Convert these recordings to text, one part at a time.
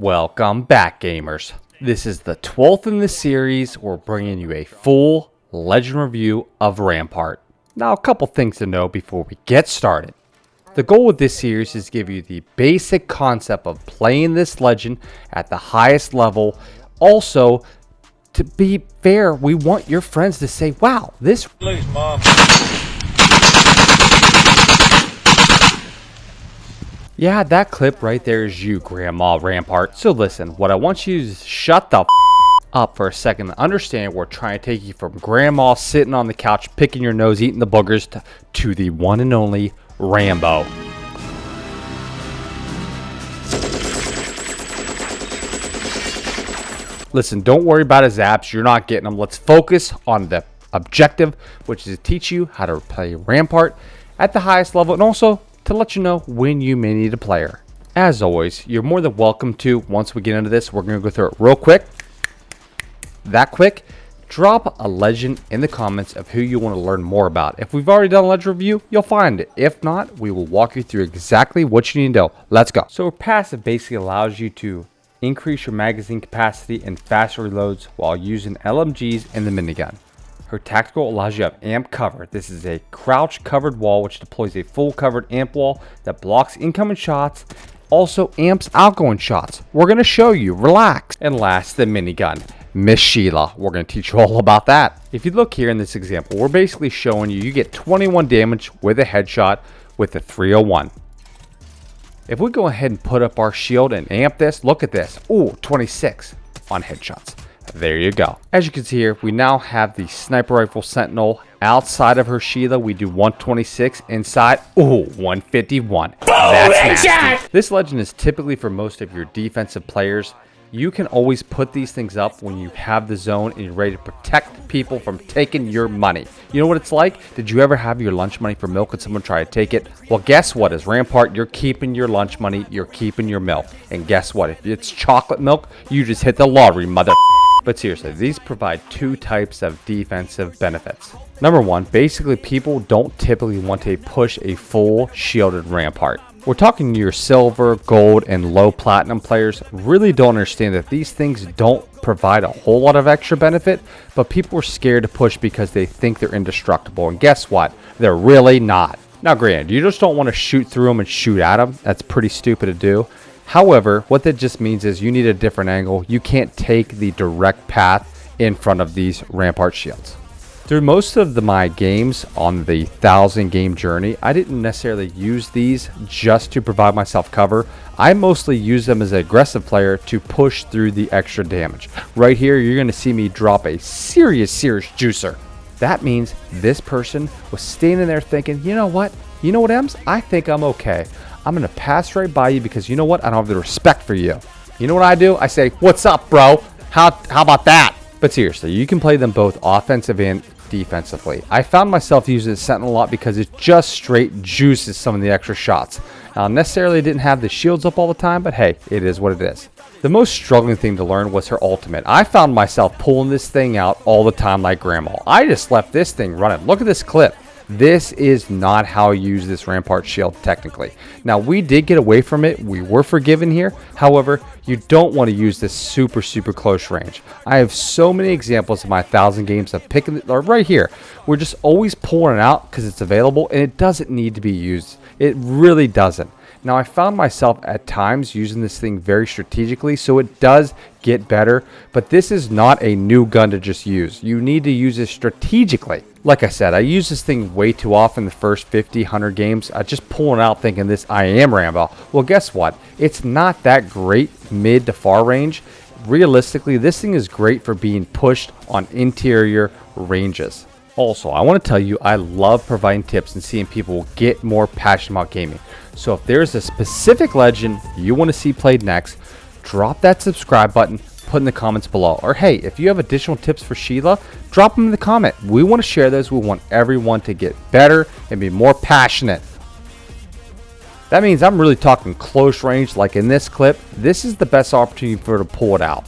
Welcome back, gamers. This is the 12th in the series. We're bringing you a full legend review of Rampart. Now, a couple things to know before we get started. The goal of this series is to give you the basic concept of playing this legend at the highest level. Also, to be fair, we want your friends to say, wow, this... Please, Mom. Yeah, that clip right there is you, Grandma Rampart. So listen, what I want you to do is shut the up for a second and understand we're trying to take you from Grandma sitting on the couch, picking your nose, eating the boogers, to the one and only Rambo. Listen, don't worry about his apps. You're not getting them. Let's focus on the objective, which is to teach you how to play Rampart at the highest level and also to let you know when you may need a player. As always, you're more than welcome to, once we get into this, we're going to go through it real quick. That quick, drop a legend in the comments of who you want to learn more about. If we've already done a legend review, you'll find it. If not, we will walk you through exactly what you need to know. Let's go. So passive basically allows you to increase your magazine capacity and faster reloads while using LMGs and the minigun. Her tactical allows you to have amp cover. This is a crouch covered wall which deploys a full covered amp wall that blocks incoming shots, also amps outgoing shots. We're going to show you, relax. And last, the minigun, Miss Sheila. We're going to teach you all about that. If you look here in this example, we're basically showing you get 21 damage with a headshot with the 301. If we go ahead and put up our shield and amp this, look at this. Ooh, 26 on headshots. There you go. As you can see here, we now have the sniper rifle sentinel. Outside of her Sheila, we do 126. Inside, ooh, 151. That's nasty. This legend is typically for most of your defensive players. You can always put these things up when you have the zone and you're ready to protect people from taking your money. You know what it's like? Did you ever have your lunch money for milk and someone try to take it? Well, guess what? As Rampart, you're keeping your lunch money, you're keeping your milk. And guess what? If it's chocolate milk, you just hit the lottery, mother. But seriously, these provide two types of defensive benefits. Number one, basically people don't typically want to push a full shielded Rampart. We're talking your silver, gold, and low platinum players really don't understand that these things don't provide a whole lot of extra benefit, but people are scared to push because they think they're indestructible. And guess what? They're really not. Now granted, you just don't want to shoot through them and shoot at them. That's pretty stupid to do. However, what that just means is you need a different angle. You can't take the direct path in front of these Rampart shields. Through most of my games on the 1,000 game journey, I didn't necessarily use these just to provide myself cover. I mostly use them as an aggressive player to push through the extra damage. Right here, you're going to see me drop a serious juicer. That means this person was standing there thinking, you know what, Ems? I think I'm okay. I'm going to pass right by you because you know what? I don't have the respect for you. You know what I do? I say, what's up, bro? How about that? But seriously, you can play them both offensive and defensively. I found myself using Sentinel a lot because it just straight juices some of the extra shots. Now, necessarily didn't have the shields up all the time, but hey, it is what it is. The most struggling thing to learn was her ultimate. I found myself pulling this thing out all the time like Grandma. I just left this thing running. Look at this clip. This is not how you use this Rampart shield technically. Now, we did get away from it. We were forgiven here. However, you don't want to use this super close range. I have so many examples of my 1,000 games of picking it right here. We're just always pulling it out because it's available and it doesn't need to be used. It really doesn't. Now, I found myself at times using this thing very strategically, so it does get better, but this is not a new gun to just use. You need to use it strategically. Like I said, I use this thing way too often the first 50, 100 games. I just pull it out thinking this, I am Rambo. Well, guess what? It's not that great mid to far range. Realistically, this thing is great for being pushed on interior ranges. Also, I want to tell you, I love providing tips and seeing people get more passionate about gaming. So if there's a specific legend you want to see played next, drop that subscribe button, put in the comments below. Or hey, if you have additional tips for Sheila, drop them in the comment. We want to share those. We want everyone to get better and be more passionate. That means I'm really talking close range like in this clip. This is the best opportunity for her to pull it out.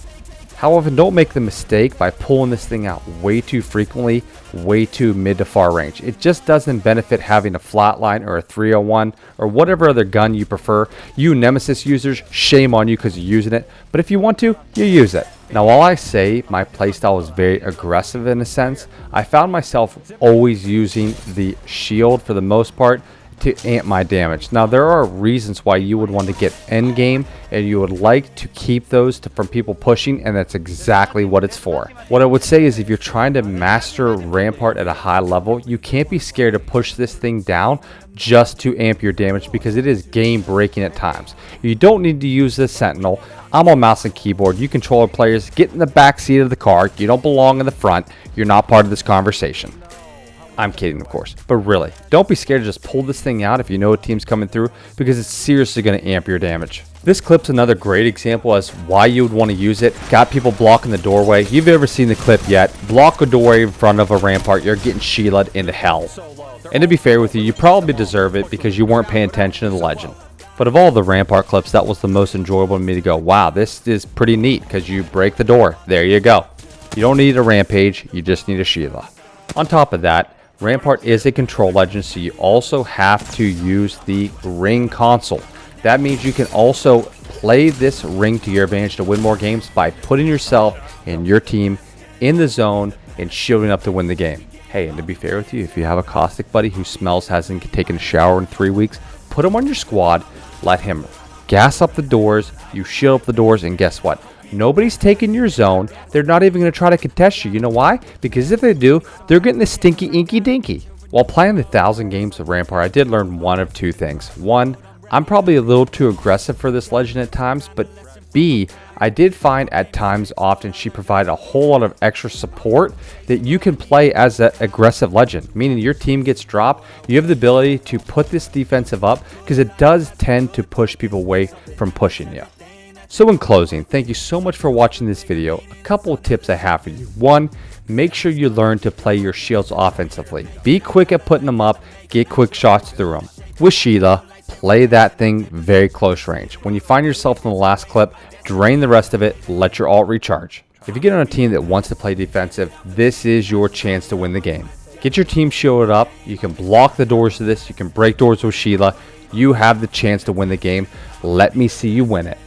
However, don't make the mistake by pulling this thing out way too frequently, way too mid to far range. It just doesn't benefit having a flatline or a 301 or whatever other gun you prefer. You Nemesis users, shame on you because you're using it, but if you want to, you use it. Now, while I say my playstyle is very aggressive in a sense, I found myself always using the shield for the most part to amp my damage. Now, there are reasons why you would want to get end game and you would like to keep those from people pushing, and that's exactly what it's for. What I would say is if you're trying to master Rampart at a high level, you can't be scared to push this thing down just to amp your damage because it is game breaking at times. You don't need to use the Sentinel. I'm on mouse and keyboard. You controller players, get in the back seat of the car. You don't belong in the front. You're not part of this conversation. I'm kidding, of course, but really, don't be scared to just pull this thing out if you know a team's coming through, because it's seriously going to amp your damage. This clip's another great example as why you would want to use it. Got people blocking the doorway. You've ever seen the clip yet? Block a doorway in front of a Rampart, you're getting Sheila'd into hell. And to be fair with you, you probably deserve it because you weren't paying attention to the legend. But of all the Rampart clips, that was the most enjoyable to me to go, wow, this is pretty neat because you break the door. There you go. You don't need a Rampage, you just need a Sheila. On top of that, Rampart is a control legend, so you also have to use the ring console. That means you can also play this ring to your advantage to win more games by putting yourself and your team in the zone and shielding up to win the game. Hey, and to be fair with you, if you have a caustic buddy who smells hasn't taken a shower in 3 weeks, put him on your squad, let him gas up the doors, you shield up the doors, and guess what? Nobody's taking your zone. They're not even going to try to contest you. You know why? Because if they do, they're getting the stinky inky dinky. While playing the 1,000 games of Rampart, I did learn one of two things. One, I'm probably a little too aggressive for this legend at times, but B, I did find at times often she provided a whole lot of extra support that you can play as an aggressive legend, meaning your team gets dropped, you have the ability to put this defensive up because it does tend to push people away from pushing you. So in closing, thank you so much for watching this video. A couple of tips I have for you. One, make sure you learn to play your shields offensively. Be quick at putting them up, get quick shots through them. With Sheila, play that thing very close range. When you find yourself in the last clip, drain the rest of it, let your ult recharge. If you get on a team that wants to play defensive, this is your chance to win the game. Get your team shielded up, you can block the doors to this, you can break doors with Sheila, you have the chance to win the game. Let me see you win it.